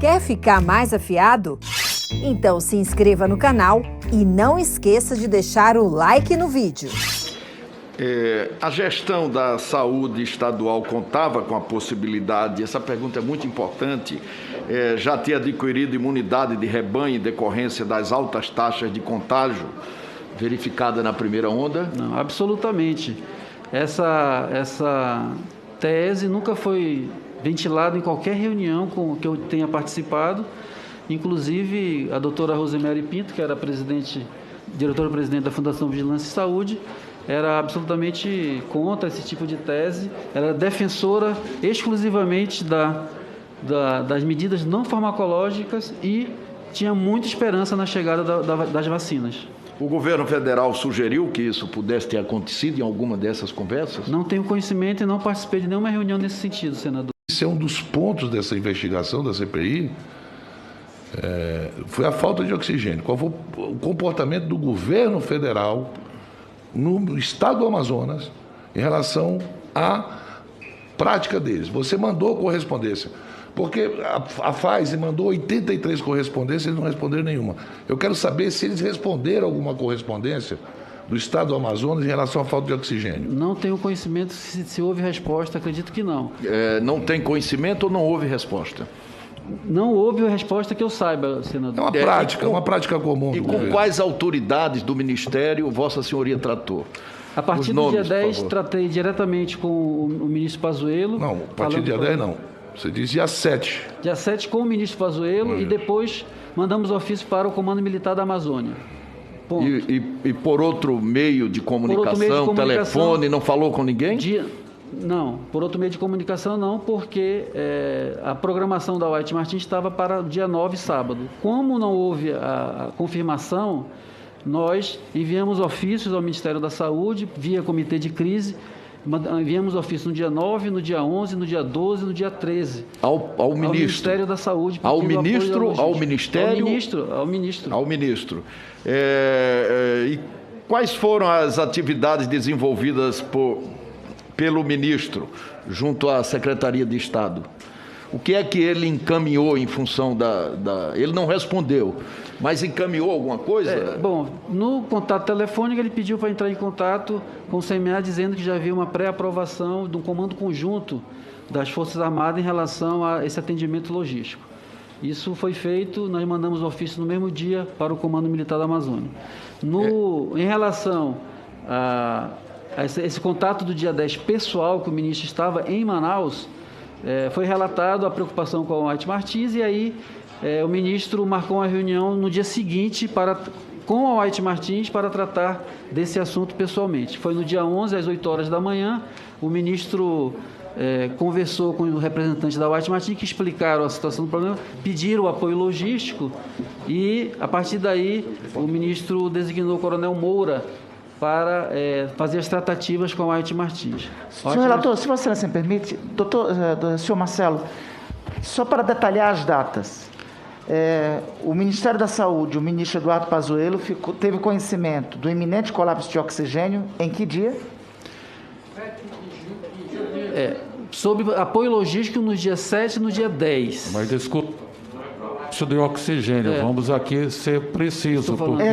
Quer ficar mais afiado? Então se inscreva no canal e não esqueça de deixar o like no vídeo. A gestão da saúde estadual contava com a possibilidade, essa pergunta é muito importante, já ter adquirido imunidade de rebanho em decorrência das altas taxas de contágio verificada na primeira onda? Não, absolutamente. Essa tese nunca foi ventilada em qualquer reunião que eu tenha participado. Inclusive, a doutora Rosemary Pinto, que era diretora-presidente da Fundação Vigilância e Saúde, era absolutamente contra esse tipo de tese, era defensora exclusivamente das medidas não farmacológicas e tinha muita esperança na chegada das vacinas. O governo federal sugeriu que isso pudesse ter acontecido em alguma dessas conversas? Não tenho conhecimento e não participei de nenhuma reunião nesse sentido, senador. Esse é um dos pontos dessa investigação da CPI, foi a falta de oxigênio. Qual foi o comportamento do governo federal no estado do Amazonas em relação à prática deles? Você mandou correspondência, porque a Pfizer mandou 83 correspondências e eles não responderam nenhuma. Eu quero saber se eles responderam alguma correspondência do estado do Amazonas em relação à falta de oxigênio. Não tenho conhecimento se houve resposta, acredito que não. Não tem conhecimento ou não houve resposta? Não houve resposta que eu saiba, senador. É uma prática comum. E com governo. quais autoridades do Ministério Vossa Senhoria tratou? A partir do dia 10, tratei diretamente com o ministro Pazuello. Não, a partir do dia 10 não. Você diz dia 7. Dia 7 com o ministro Pazuello e depois mandamos ofício para o Comando Militar da Amazônia. E por outro meio de comunicação, telefone, não falou com ninguém? Não, por outro meio de comunicação não, porque a programação da White Martins estava para o dia 9, sábado. Como não houve a confirmação, nós enviamos ofícios ao Ministério da Saúde, via Comitê de Crise, enviamos ofício no dia 9, no dia 11, no dia 12, no dia 13. Ao ministro? Ao Ministério da Saúde. Ao ministro? Ao Ministério? Ao ministro. Ao ministro. E quais foram as atividades desenvolvidas pelo ministro junto à Secretaria de Estado? O que é que ele encaminhou em função Ele não respondeu, mas encaminhou alguma coisa? Bom, no contato telefônico ele pediu para entrar em contato com o CMA dizendo que já havia uma pré-aprovação de um comando conjunto das Forças Armadas em relação a esse atendimento logístico. Isso foi feito, nós mandamos ofício no mesmo dia para o Comando Militar da Amazônia. Em relação a esse contato do dia 10 pessoal, que o ministro estava em Manaus, foi relatado a preocupação com a White Martins e aí o ministro marcou uma reunião no dia seguinte com a White Martins para tratar desse assunto pessoalmente. Foi no dia 11, às 8 horas da manhã, o ministro conversou com o representante da White Martins, que explicaram a situação do problema, pediram o apoio logístico e, a partir daí, o ministro designou o coronel Moura para fazer as tratativas com a White Martins. Senhor relator, se você assim permite, senhor Marcelo, só para detalhar as datas, o Ministério da Saúde, o ministro Eduardo Pazuello, teve conhecimento do iminente colapso de oxigênio em que dia? Sob apoio logístico no dia 7 e no dia 10. Mas desculpa, de oxigênio, vamos aqui ser precisos, porque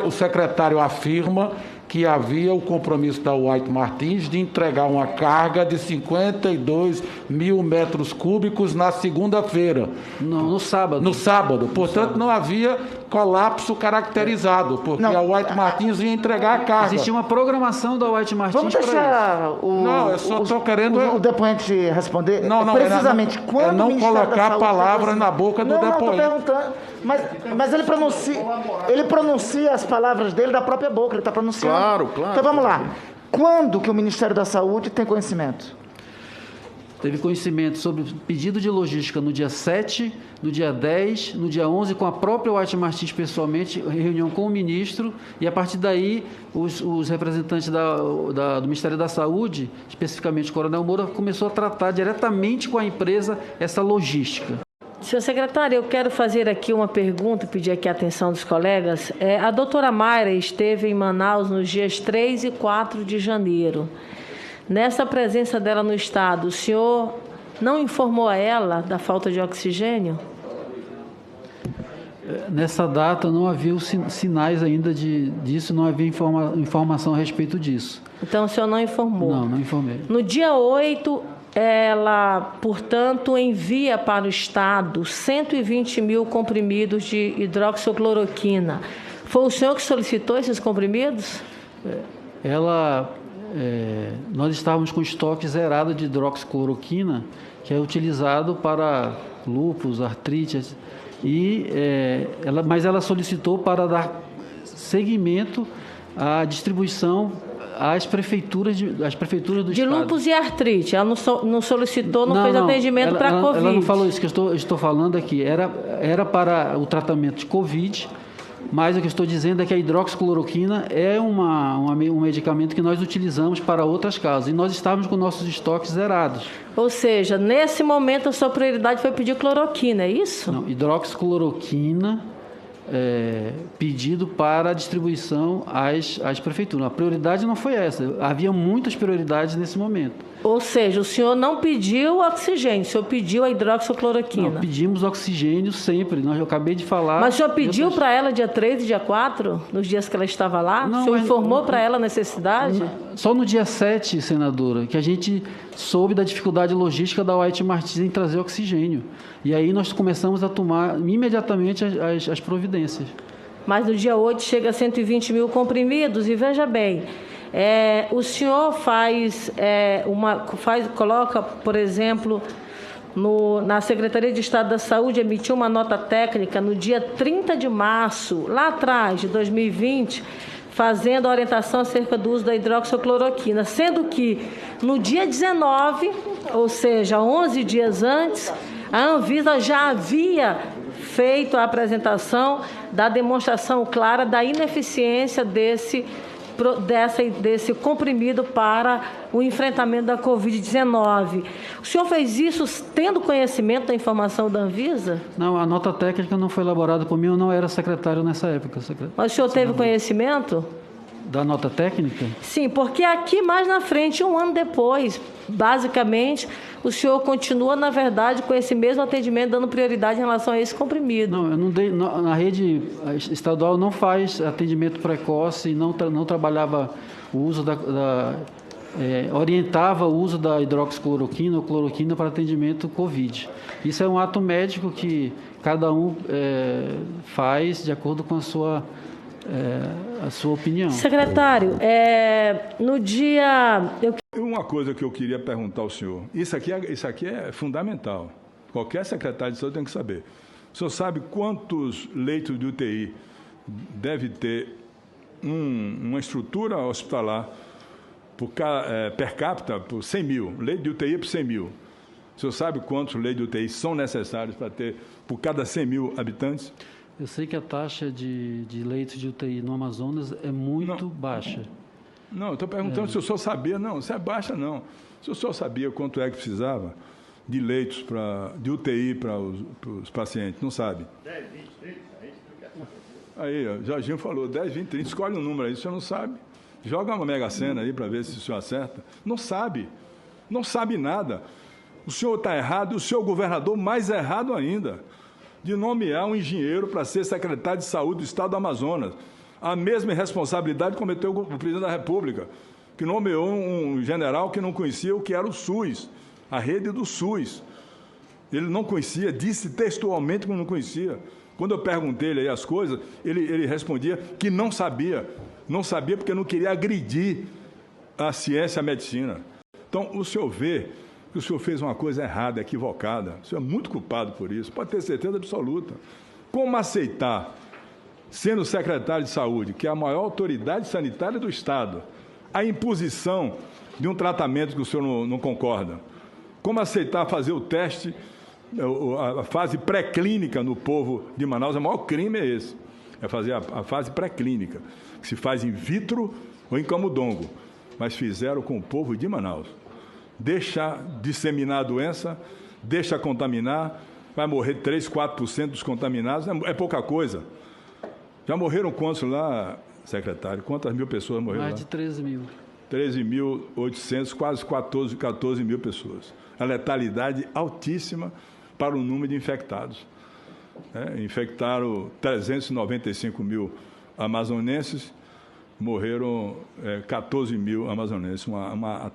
o secretário afirma que havia o compromisso da White Martins de entregar uma carga de 52 mil metros cúbicos na segunda-feira. No sábado. No sábado. Portanto, não havia colapso caracterizado, porque a White Martins ia entregar a carga. Existia uma programação da White Martins. Vamos deixar eu só estou querendo o depoente responder. Não, precisamente quando não o Ministério colocar da Saúde palavras na boca do depoente. Não, estou perguntando. Mas ele pronuncia as palavras dele da própria boca, ele está pronunciando. Claro. Então vamos lá. Quando que o Ministério da Saúde tem conhecimento? Teve conhecimento sobre pedido de logística no dia 7, no dia 10, no dia 11, com a própria White Martins pessoalmente, reunião com o ministro, e a partir daí os representantes do Ministério da Saúde, especificamente o Coronel Moura, começou a tratar diretamente com a empresa essa logística. Senhor secretário, eu quero fazer aqui uma pergunta, pedir aqui a atenção dos colegas. A doutora Mayra esteve em Manaus nos dias 3 e 4 de janeiro. Nessa presença dela no Estado, o senhor não informou a ela da falta de oxigênio? Nessa data não havia os sinais ainda disso, não havia informação a respeito disso. Então o senhor não informou? Não, não informei. No dia 8, ela, portanto, envia para o Estado 120 mil comprimidos de hidroxicloroquina. Foi o senhor que solicitou esses comprimidos? Nós estávamos com estoque zerado de hidroxicloroquina, que é utilizado para lúpus, artrite, mas ela solicitou para dar seguimento à distribuição às prefeituras do Estado. De lúpus e artrite, ela não solicitou, não fez atendimento para a Covid. Ela não falou isso, que eu estou falando aqui. Era para o tratamento de Covid, mas o que eu estou dizendo é que a hidroxicloroquina é um medicamento que nós utilizamos para outras causas. E nós estávamos com nossos estoques zerados. Ou seja, nesse momento a sua prioridade foi pedir cloroquina, é isso? Não, hidroxicloroquina, pedido para distribuição às prefeituras. A prioridade não foi essa. Havia muitas prioridades nesse momento. Ou seja, o senhor não pediu oxigênio, o senhor pediu a hidroxicloroquina. Não, pedimos oxigênio sempre. Eu acabei de falar... Mas o senhor pediu para ela dia 3 e dia 4, nos dias que ela estava lá? Não, o senhor informou para ela a necessidade? Só no dia 7, senadora, que a gente soube da dificuldade logística da White Martins em trazer oxigênio. E aí nós começamos a tomar imediatamente as providências. Mas no dia 8 chega a 120 mil comprimidos, e veja bem... o senhor coloca, por exemplo, na Secretaria de Estado da Saúde, emitiu uma nota técnica no dia 30 de março, lá atrás, de 2020, fazendo a orientação acerca do uso da hidroxicloroquina, sendo que no dia 19, ou seja, 11 dias antes, a Anvisa já havia feito a apresentação da demonstração clara da ineficiência desse comprimido para o enfrentamento da Covid-19. O senhor fez isso tendo conhecimento da informação da Anvisa? Não, a nota técnica não foi elaborada por mim, eu não era secretário nessa época. Mas o senhor teve conhecimento? Da nota técnica? Sim, porque aqui mais na frente, um ano depois, basicamente, o senhor continua, na verdade, com esse mesmo atendimento, dando prioridade em relação a esse comprimido. Não, eu não dei. Na rede estadual não faz atendimento precoce, não trabalhava o uso orientava o uso da hidroxicloroquina ou cloroquina para atendimento Covid. Isso é um ato médico que cada um faz de acordo com a sua opinião. Secretário, no dia... Uma coisa que eu queria perguntar ao senhor, isso aqui é fundamental, qualquer secretário de saúde tem que saber. O senhor sabe quantos leitos de UTI deve ter uma estrutura hospitalar per capita por 100 mil, leito de UTI por 100 mil? O senhor sabe quantos leitos de UTI são necessários para ter por cada 100 mil habitantes? Eu sei que a taxa de leitos de UTI no Amazonas é muito baixa. Não, eu estou perguntando se o senhor sabia. Não, se é baixa, não. Se o senhor sabia quanto é que precisava de leitos de UTI para os pacientes, não sabe? 10, 20, 30. Aí, o Jorginho falou 10, 20, 30. Escolhe um número aí, o senhor não sabe. Joga uma mega sena aí para ver se o senhor acerta. Não sabe. Não sabe nada. O senhor está errado e o senhor governador mais errado ainda, de nomear um engenheiro para ser secretário de saúde do Estado do Amazonas. A mesma irresponsabilidade cometeu o presidente da República, que nomeou um general que não conhecia o que era o SUS, a rede do SUS. Ele não conhecia, disse textualmente que não conhecia. Quando eu perguntei ele aí as coisas, ele respondia que não sabia. Não sabia porque não queria agredir a ciência e a medicina. Então, o senhor vê que o senhor fez uma coisa errada, equivocada. O senhor é muito culpado por isso, pode ter certeza absoluta. Como aceitar, sendo secretário de saúde, que é a maior autoridade sanitária do Estado, a imposição de um tratamento que o senhor não concorda? Como aceitar fazer o teste, a fase pré-clínica no povo de Manaus? O maior crime é esse, é fazer a fase pré-clínica, que se faz in vitro ou em camundongo, mas fizeram com o povo de Manaus. Deixa disseminar a doença, deixa contaminar, vai morrer 3, 4% dos contaminados, é pouca coisa. Já morreram quantos lá, secretário? Quantas mil pessoas morreram lá? Mais de 13 mil. 13.800, quase 14 mil pessoas. A letalidade altíssima para o número de infectados. Infectaram 395 mil amazonenses, morreram 14 mil amazonenses, uma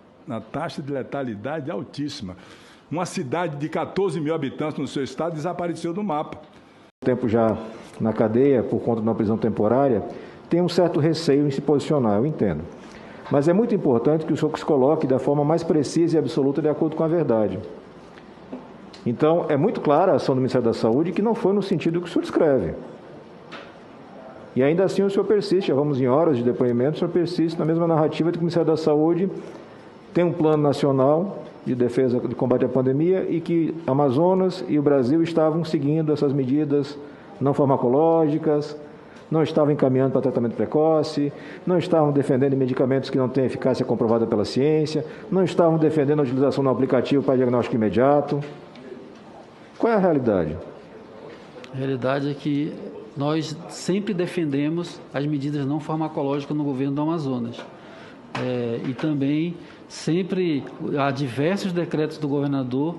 taxa de letalidade altíssima. Uma cidade de 14 mil habitantes no seu estado desapareceu do mapa. Tempo já na cadeia, por conta de uma prisão temporária, tem um certo receio em se posicionar, eu entendo. Mas é muito importante que o senhor se coloque da forma mais precisa e absoluta de acordo com a verdade. Então, é muito clara a ação do Ministério da Saúde que não foi no sentido que o senhor descreve. E ainda assim o senhor persiste, já vamos em horas de depoimento, o senhor persiste na mesma narrativa de que o Ministério da Saúde tem um plano nacional de defesa, de combate à pandemia e que Amazonas e o Brasil estavam seguindo essas medidas não farmacológicas, não estavam encaminhando para tratamento precoce, não estavam defendendo medicamentos que não têm eficácia comprovada pela ciência, não estavam defendendo a utilização do aplicativo para diagnóstico imediato. Qual é a realidade? A realidade é que nós sempre defendemos as medidas não farmacológicas no governo do Amazonas. E também sempre há diversos decretos do governador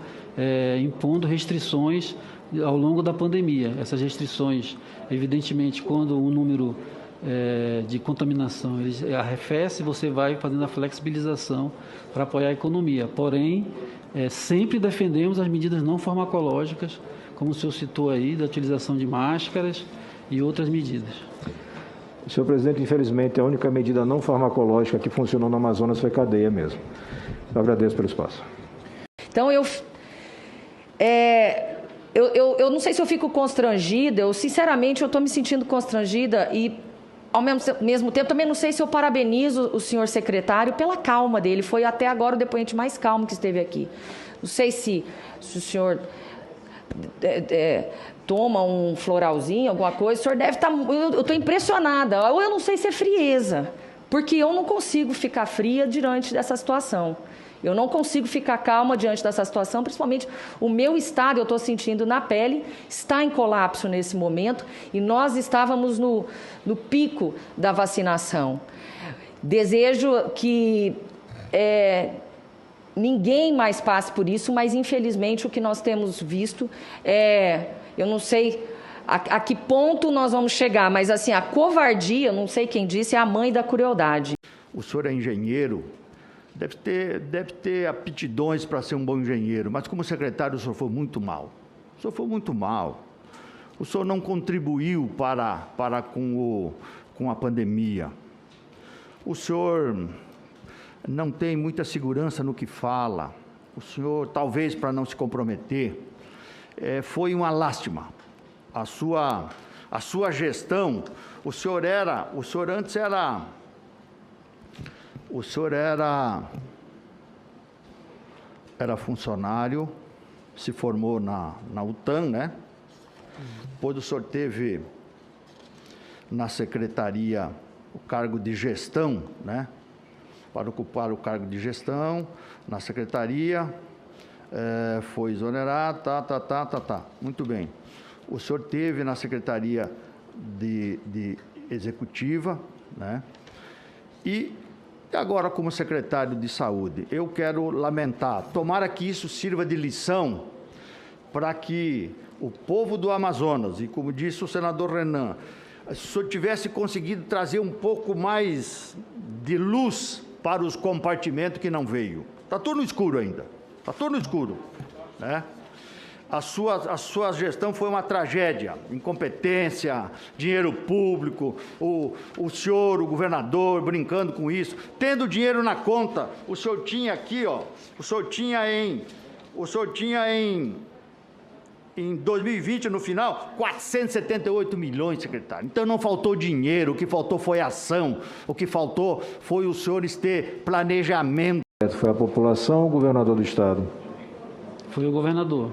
impondo restrições ao longo da pandemia. Essas restrições, evidentemente, quando o número de contaminação arrefece, você vai fazendo a flexibilização para apoiar a economia. Porém, sempre defendemos as medidas não farmacológicas, como o senhor citou aí, da utilização de máscaras e outras medidas. Senhor presidente, infelizmente, a única medida não farmacológica que funcionou no Amazonas foi cadeia mesmo. Eu agradeço pelo espaço. Então, eu não sei se eu fico constrangida, sinceramente, eu estou me sentindo constrangida e, ao mesmo tempo, também não sei se eu parabenizo o senhor secretário pela calma dele. Foi até agora o depoente mais calmo que esteve aqui. Não sei se o senhor toma um floralzinho, alguma coisa, o senhor deve estar... Eu estou impressionada. Ou eu não sei se é frieza, porque eu não consigo ficar fria diante dessa situação. Eu não consigo ficar calma diante dessa situação, principalmente o meu estado, eu estou sentindo na pele, está em colapso nesse momento e nós estávamos no pico da vacinação. Desejo que ninguém mais passe por isso, mas infelizmente o que nós temos visto eu não sei a que ponto nós vamos chegar, mas assim, a covardia, não sei quem disse, é a mãe da crueldade. O senhor é engenheiro, deve ter aptidões para ser um bom engenheiro, mas como secretário o senhor foi muito mal. O senhor foi muito mal. O senhor não contribuiu para com a pandemia. O senhor não tem muita segurança no que fala. O senhor, talvez para não se comprometer, foi uma lástima. A sua gestão, o senhor era funcionário, se formou na UTAN, né? Depois o senhor teve na secretaria o cargo de gestão, né? Para ocupar o cargo de gestão na secretaria, foi exonerado, muito bem. O senhor teve na secretaria de executiva, né? E agora, como secretário de saúde, eu quero lamentar, tomara que isso sirva de lição para que o povo do Amazonas, e como disse o senador Renan, se o senhor tivesse conseguido trazer um pouco mais de luz para os compartimentos que não veio. Está tudo no escuro ainda, está tudo no escuro, né? A sua gestão foi uma tragédia, incompetência, dinheiro público, o senhor, o governador, brincando com isso, tendo dinheiro na conta, o senhor tinha aqui, ó, o senhor tinha em 2020, no final, 478 milhões, secretário. Então não faltou dinheiro, o que faltou foi ação, o que faltou foi os senhores ter planejamento. Foi a população ou o governador do estado? Foi o governador.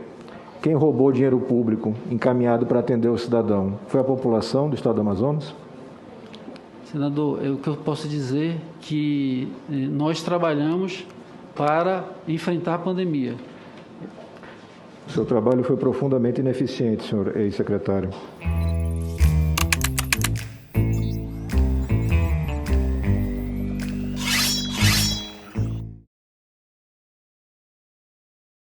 Quem roubou dinheiro público encaminhado para atender o cidadão foi a população do estado do Amazonas? Senador, o que eu posso dizer é que nós trabalhamos para enfrentar a pandemia. O seu trabalho foi profundamente ineficiente, senhor ex-secretário.